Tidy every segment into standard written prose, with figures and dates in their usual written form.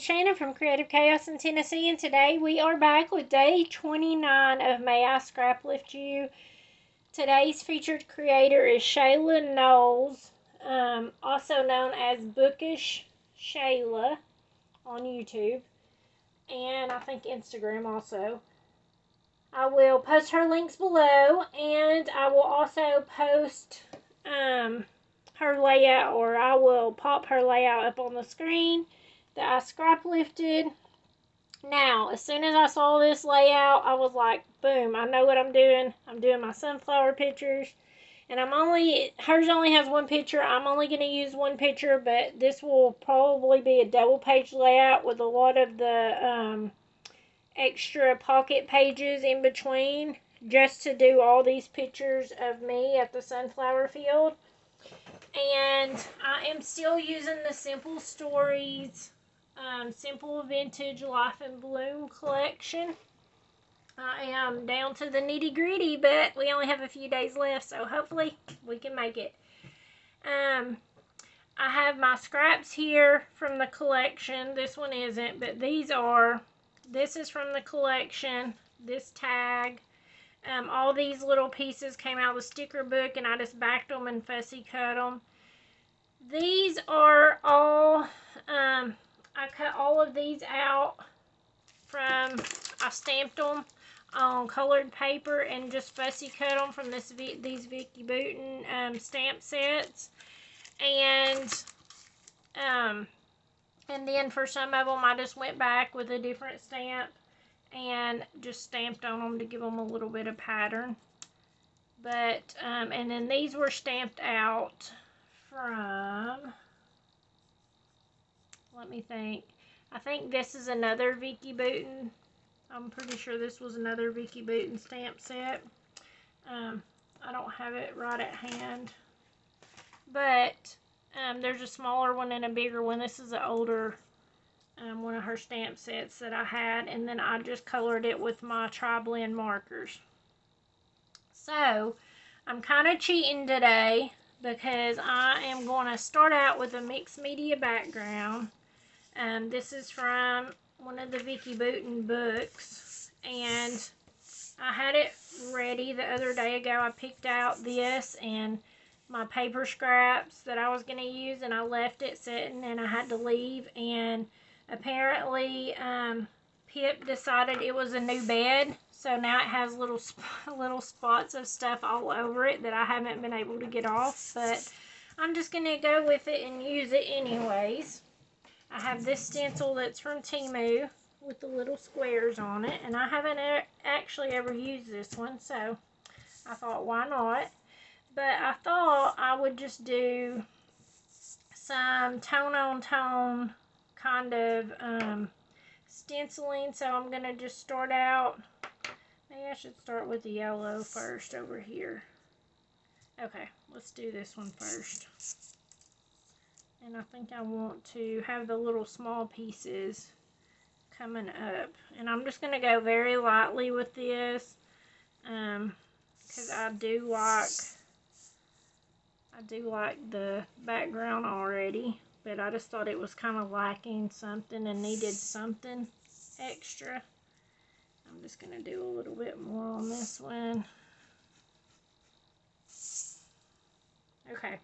Shannon from Creative Chaos in Tennessee, and today we are back with day 29 of May I Scrap Lift You. Today's featured creator is Shayla Knowles, also known as Bookish Shayla on YouTube, and I think Instagram also. I will post her links below, and I will also post her layout, or I will pop her layout up on the screen that I scrap lifted. Now, as soon as I saw this layout, I was like, boom, I know what I'm doing. I'm doing my sunflower pictures. And hers only has one picture. I'm only going to use one picture, but this will probably be a double page layout with a lot of the extra pocket pages in between, just to do all these pictures of me at the sunflower field. And I am still using the Simple Stories, Simple Vintage Life in Bloom collection. I am down to the nitty gritty, but we only have a few days left, so hopefully we can make it. I have my scraps here from the collection. This one isn't, but these are. This is from the collection. This tag. All these little pieces came out of the sticker book, and I just backed them and fussy cut them. These are all, I cut all of these out from, I stamped them on colored paper and just fussy cut them from these Vicky Bouton stamp sets. And then for some of them, I just went back with a different stamp and just stamped on them to give them a little bit of pattern. But, and then these were stamped out from, let me think. I think this is another Vicky Bouton. I'm pretty sure this was another Vicky Bouton stamp set. I don't have it right at hand. But, there's a smaller one and a bigger one. This is an older one of her stamp sets that I had, and then I just colored it with my Tri-Blend markers. So, I'm kind of cheating today because I am going to start out with a mixed media background. This is from one of the Vicky Bouton books, and I had it ready the other day ago. I picked out this and my paper scraps that I was going to use, and I left it sitting, and I had to leave, and apparently Pip decided it was a new bed, so now it has little spots of stuff all over it that I haven't been able to get off, but I'm just going to go with it and use it anyways. I have this stencil that's from Temu with the little squares on it, and I haven't actually ever used this one, so I thought, why not? But I thought I would just do some tone-on-tone kind of stenciling, so I'm going to just start out. Maybe I should start with the yellow first over here. Okay, let's do this one first. And I think I want to have the little small pieces coming up. And I'm just going to go very lightly with this, because I do like the background already, but I just thought it was kind of lacking something and needed something extra. I'm just going to do a little bit more on this one. Okay.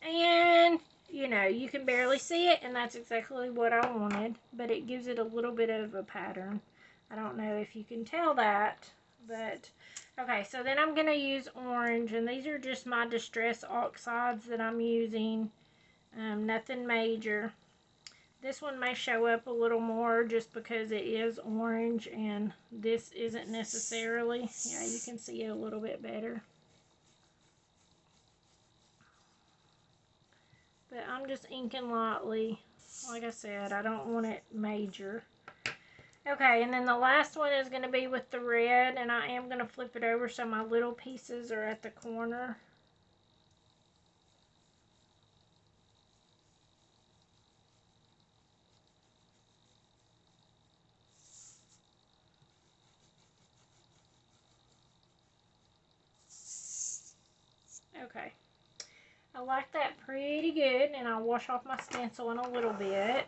And, you know, you can barely see it, and that's exactly what I wanted, but it gives it a little bit of a pattern. I don't know if you can tell that, but okay, so then I'm going to use orange, and these are just my Distress Oxides that I'm using. Nothing major. This one may show up a little more just because it is orange, and this isn't necessarily. Yeah, you can see it a little bit better. But I'm just inking lightly. Like I said, I don't want it major. Okay, and then the last one is going to be with the red, and I am going to flip it over so my little pieces are at the corner. Okay, I like that pretty good, and I'll wash off my stencil in a little bit.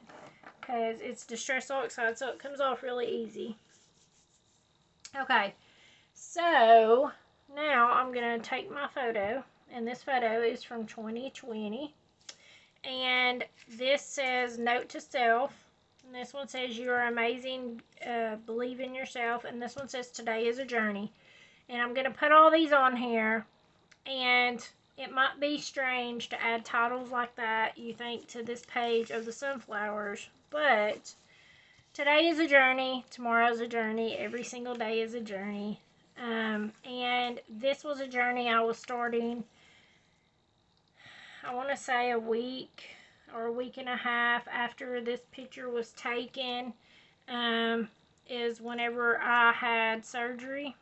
because it's Distress Oxide, so it comes off really easy. Okay, so now I'm going to take my photo, and this photo is from 2020, and this says note to self, and this one says you are amazing, believe in yourself, and this one says today is a journey. And I'm going to put all these on here, and it might be strange to add titles like that, you think, to this page of the sunflowers, but today is a journey, tomorrow's a journey, every single day is a journey. And this was a journey I was starting, I want to say a week or a week and a half after this picture was taken, is whenever I had surgery.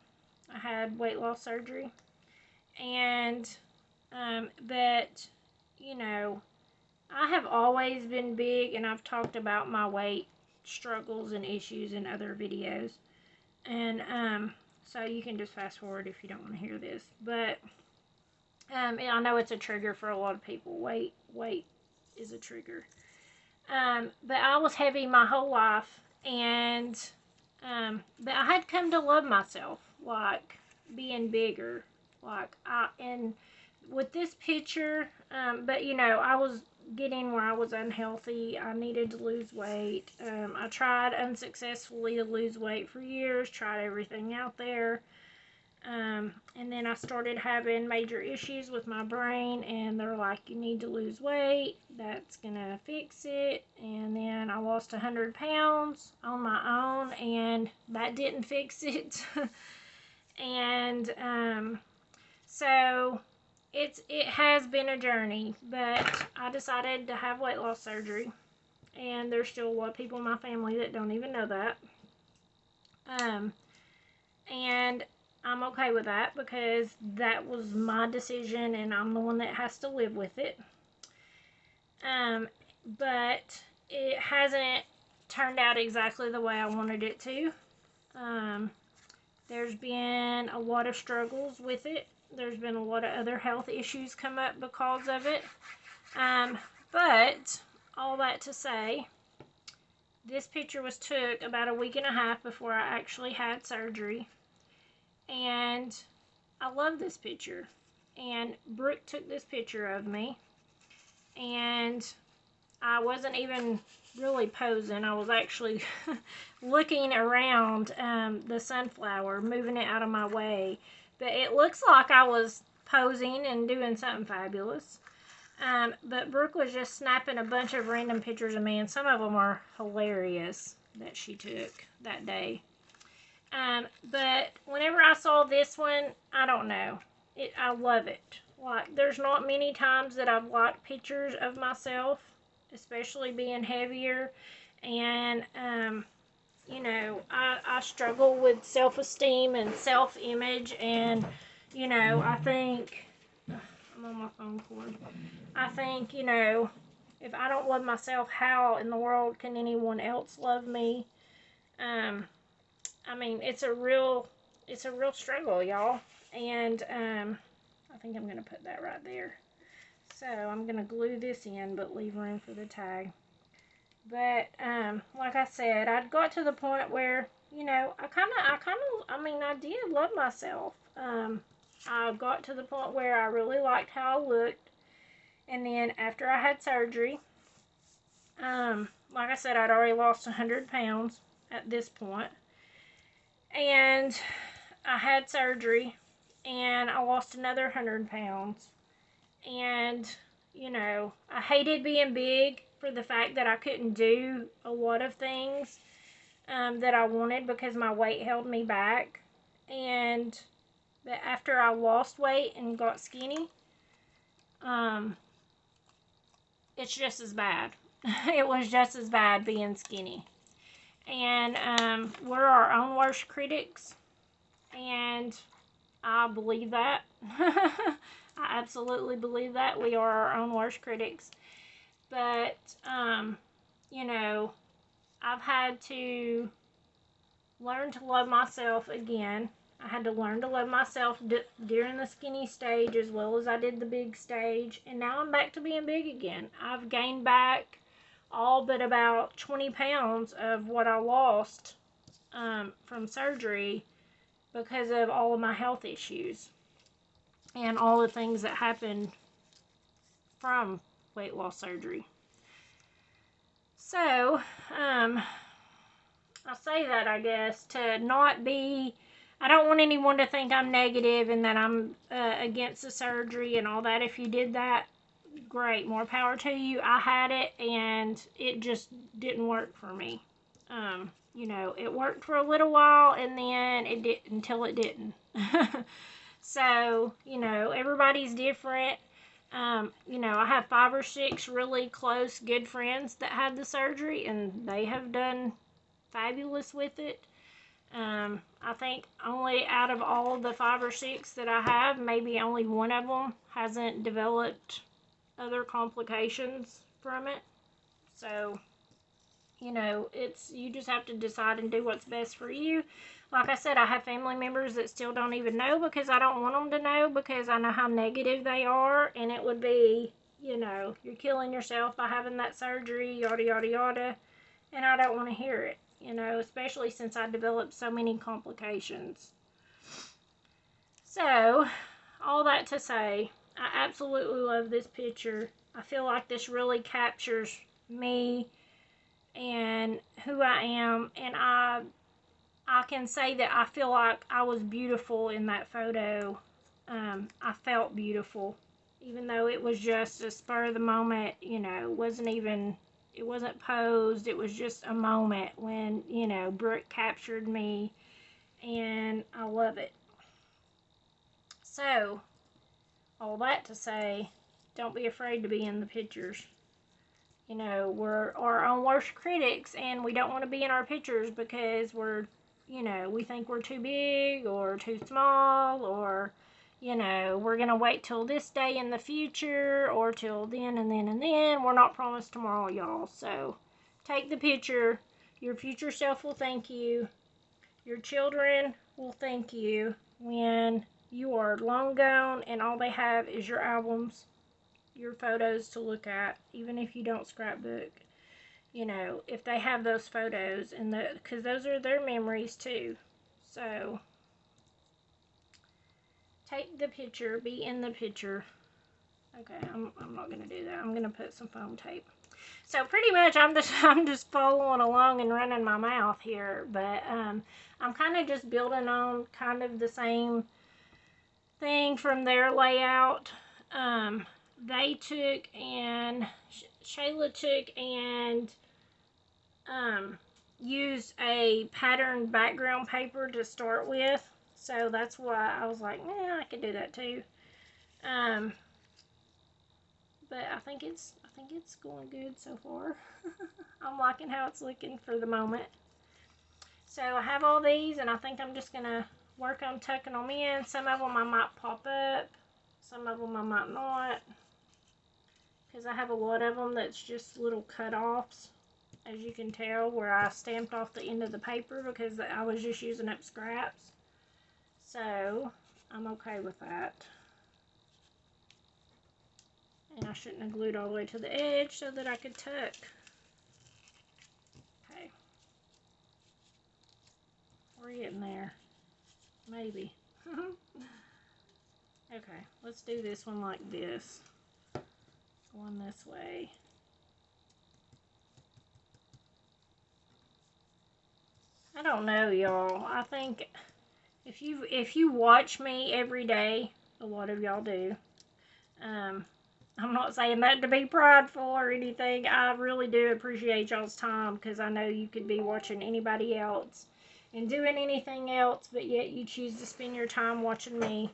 I had weight loss surgery. And, but, you know, I have always been big, and I've talked about my weight struggles and issues in other videos. And, so you can just fast forward if you don't want to hear this. But, I know it's a trigger for a lot of people. Weight is a trigger. But I was heavy my whole life, and, but I had come to love myself, like, being bigger, like, and with this picture, but, you know, I was getting where I was unhealthy. I needed to lose weight. I tried unsuccessfully to lose weight for years, tried everything out there. And then I started having major issues with my brain, and they're like, you need to lose weight, that's gonna fix it. And then I lost 100 pounds on my own, and that didn't fix it. And so it has been a journey, but I decided to have weight loss surgery, and there's still a lot of people in my family that don't even know that. And I'm okay with that, because that was my decision, and I'm the one that has to live with it. But it hasn't turned out exactly the way I wanted it to. There's been a lot of struggles with it. There's been a lot of other health issues come up because of it. But all that to say, this picture was took about a week and a half before I actually had surgery. And I love this picture. And Brooke took this picture of me. And I wasn't even really posing. I was actually looking around the sunflower, moving it out of my way. But it looks like I was posing and doing something fabulous. But Brooke was just snapping a bunch of random pictures of me, and some of them are hilarious that she took that day. But whenever I saw this one, I don't know. I love it. Like, there's not many times that I've liked pictures of myself, especially being heavier. And, you know, I struggle with self-esteem and self-image. And, you know, I think, I'm on my phone cord. I think, you know, if I don't love myself, how in the world can anyone else love me? I mean, it's a real struggle, y'all. And, I think I'm going to put that right there. So, I'm going to glue this in, but leave room for the tag. But, like I said, I'd got to the point where, you know, I did love myself. I got to the point where I really liked how I looked. And then, after I had surgery, like I said, I'd already lost 100 pounds at this point. And I had surgery, and I lost another 100 pounds. And, you know, I hated being big for the fact that I couldn't do a lot of things that I wanted because my weight held me back. But after I lost weight and got skinny, it's just as bad. It was just as bad being skinny. And we're our own worst critics, and I believe that. I absolutely believe that. We are our own worst critics. But, you know, I've had to learn to love myself again. I had to learn to love myself during the skinny stage as well as I did the big stage. And now I'm back to being big again. I've gained back all but about 20 pounds of what I lost from surgery because of all of my health issues and all the things that happened from weight loss surgery. So, I say that, I guess, to not be, I don't want anyone to think I'm negative and that I'm against the surgery and all that. If you did that, great, more power to you. I had it and it just didn't work for me. You know, it worked for a little while and then it did until it didn't. So, you know, everybody's different. You know, I have 5 or 6 really close, good friends that had the surgery, and they have done fabulous with it. I think only out of all the 5 or 6 that I have, maybe only one of them hasn't developed other complications from it. So, you know, you just have to decide and do what's best for you. Like I said, I have family members that still don't even know because I don't want them to know because I know how negative they are, and it would be, you know, you're killing yourself by having that surgery, yada, yada, yada, and I don't want to hear it, you know, especially since I developed so many complications. So, all that to say, I absolutely love this picture. I feel like this really captures me and who I am, and I can say that I feel like I was beautiful in that photo. I felt beautiful, even though it was just a spur of the moment, you know, it wasn't posed, it was just a moment when, you know, Brooke captured me, and I love it. So, all that to say, don't be afraid to be in the pictures. You know, we're our own worst critics, and we don't want to be in our pictures because you know, we think we're too big or too small, or, you know, we're going to wait till this day in the future or till then and then and then. We're not promised tomorrow, y'all. So take the picture. Your future self will thank you. Your children will thank you when you are long gone and all they have is your albums, your photos to look at, even if you don't scrapbook. You know, if they have those photos, and because those are their memories too. So take the picture, be in the picture. Okay, I'm not gonna do that. I'm gonna put some foam tape. So pretty much I'm just following along and running my mouth here, but I'm kind of just building on kind of the same thing from their layout. They took and Shayla took and used a patterned background paper to start with, so that's why I was like, yeah, I could do that too. But I think it's going good so far. I'm liking how it's looking for the moment. So I have all these, and I think I'm just gonna work on tucking them in. Some of them I might pop up, some of them I might not, because I have a lot of them that's just little cut-offs, as you can tell, where I stamped off the end of the paper because I was just using up scraps. So I'm okay with that. And I shouldn't have glued all the way to the edge so that I could tuck. Okay. We're getting there. Maybe. Okay, let's do this one like this. Going this way. I don't know, y'all. I think if you watch me every day, a lot of y'all do. I'm not saying that to be prideful or anything. I really do appreciate y'all's time, because I know you could be watching anybody else and doing anything else, but yet you choose to spend your time watching me,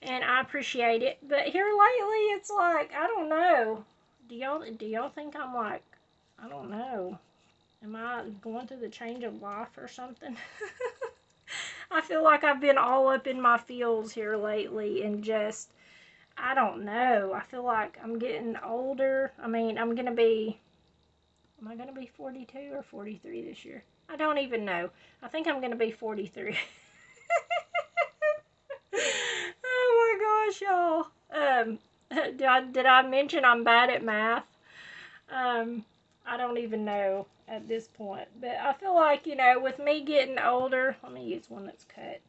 and I appreciate it. But here lately, it's like, I don't know. Do y'all think I'm like, I don't know, am I going through the change of life or something? I feel like I've been all up in my feels here lately, and just, I don't know. I feel like I'm getting older. I mean, am I going to be 42 or 43 this year? I don't even know. I think I'm going to be 43. Oh my gosh, y'all. Did I mention I'm bad at math? I don't even know at this point. But I feel like, with me getting older, let me use one that's cut.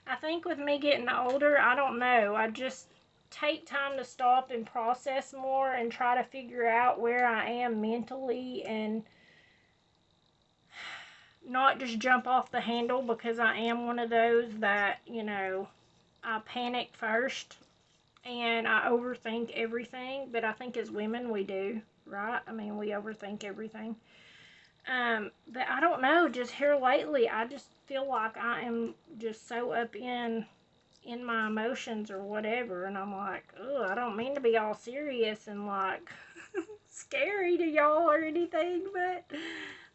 I think with me getting older, I don't know. I just take time to stop and process more and try to figure out where I am mentally and not just jump off the handle, because I am one of those that, I panic first and I overthink everything. But I think as women we do, right? I mean, we overthink everything. But I don't know, just here lately, I just feel like I am just so up in my emotions or whatever, and I'm like, oh, I don't mean to be all serious and like scary to y'all or anything, but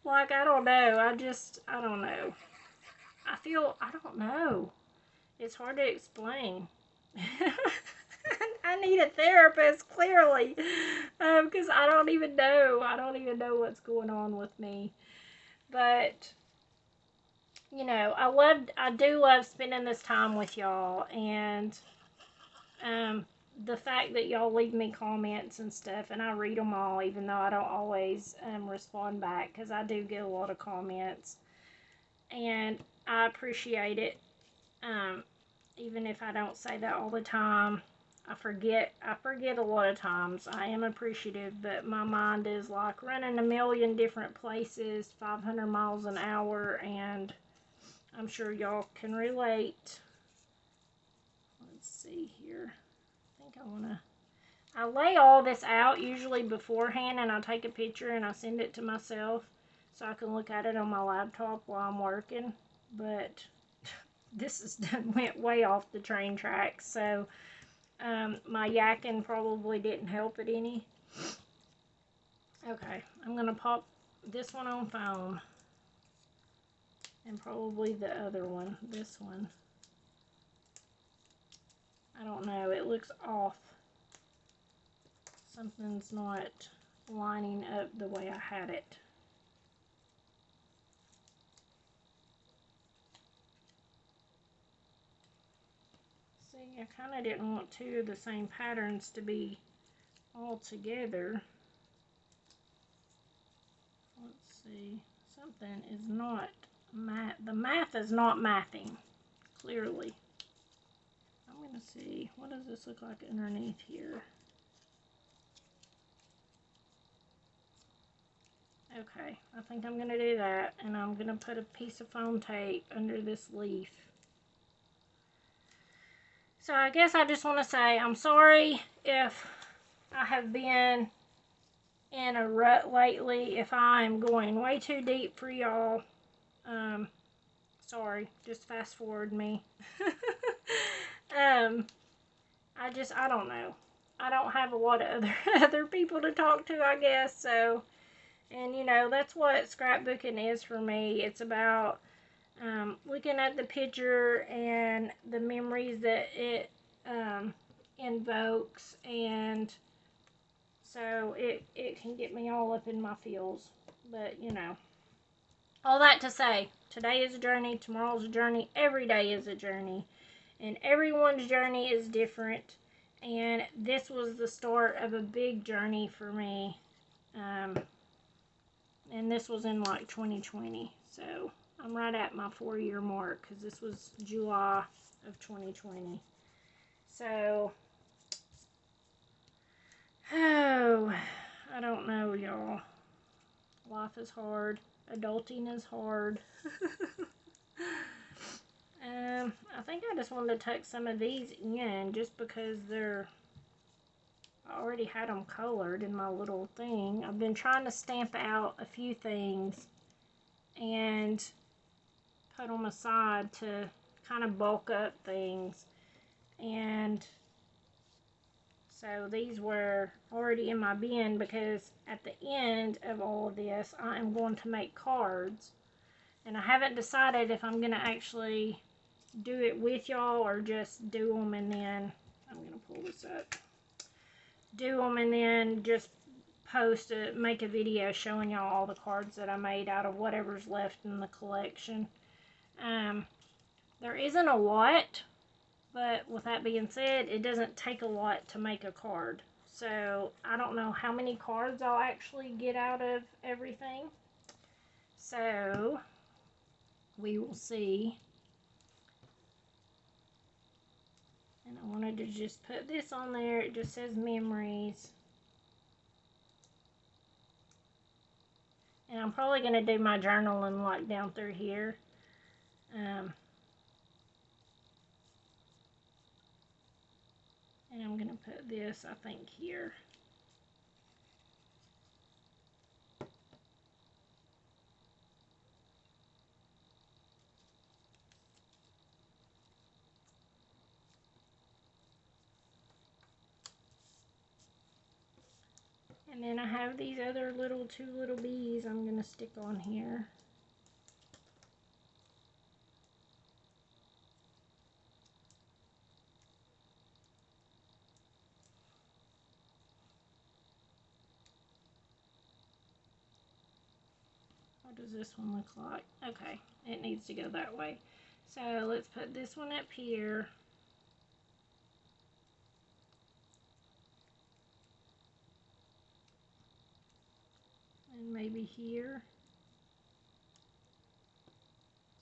like, I don't know. I don't know. I don't know. It's hard to explain. I need a therapist, clearly, because I don't even know. I don't even know what's going on with me. But, I do love spending this time with y'all, and the fact that y'all leave me comments and stuff, and I read them all, even though I don't always respond back, because I do get a lot of comments, and I appreciate it. Um, Even if I don't say that all the time, I forget. I forget a lot of times. I am appreciative, but my mind is like running a million different places, 500 miles an hour, and I'm sure y'all can relate. Let's see here. I think I lay all this out usually beforehand, and I take a picture and I send it to myself so I can look at it on my laptop while I'm working. But this is went way off the train tracks, so my yakking probably didn't help it any. Okay, I'm gonna pop this one on foam, and probably the other one, this one. I don't know, it looks off. Something's not lining up the way I had it. See, I kind of didn't want two of the same patterns to be all together. Let's see, something is not the math is not mathing, clearly. I'm going to see, what does this look like underneath here? Okay, I think I'm going to do that, and I'm going to put a piece of foam tape under this leaf. So I guess I just want to say I'm sorry if I have been in a rut lately, if I'm going way too deep for y'all. Sorry, just fast forward me. I don't know. I don't have a lot of other people to talk to, I guess, so, and that's what scrapbooking is for me. It's about looking at the picture and the memories that it invokes, and so it can get me all up in my feels. But all that to say, today is a journey, tomorrow's a journey, every day is a journey, and everyone's journey is different. And this was the start of a big journey for me, and this was in like 2020, so I'm right at my 4-year mark, because this was July of 2020. So, oh, I don't know, y'all. Life is hard. Adulting is hard. I think I just wanted to tuck some of these in just because I already had them colored in my little thing. I've been trying to stamp out a few things and put them aside to kind of bulk up things. And so these were already in my bin, because at the end of all of this, I am going to make cards. And I haven't decided if I'm going to actually do it with y'all or just do them and then, I'm going to pull this up, do them and then just make a video showing y'all all the cards that I made out of whatever's left in the collection. There isn't a lot, but with that being said, it doesn't take a lot to make a card. So I don't know how many cards I'll actually get out of everything. So we will see. And I wanted to just put this on there. It just says memories. And I'm probably going to do my journaling like down through here. And I'm going to put this, I think, here. And then I have these other two little bees I'm going to stick on here. What does this one look like? Okay, it needs to go that way. So let's put this one up here. And maybe here.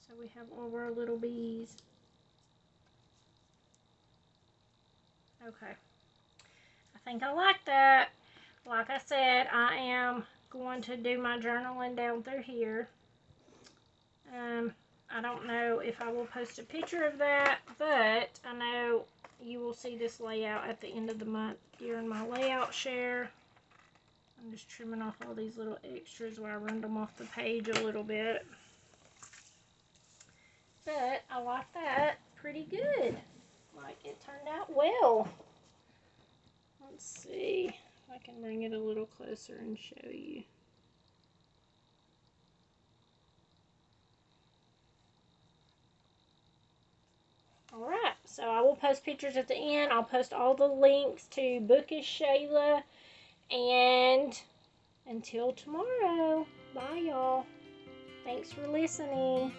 So we have all of our little bees. Okay. I think I like that. Like I said, I am going to do my journaling down through here. I don't know if I will post a picture of that, but I know you will see this layout at the end of the month during my layout share. I'm just trimming off all these little extras where I run them off the page a little bit. But I like that pretty good. Like, it turned out well. Let's see if I can bring it a little closer and show you. Alright, so I will post pictures at the end. I'll post all the links to Bookish Shayla. And until tomorrow, bye y'all. Thanks for listening.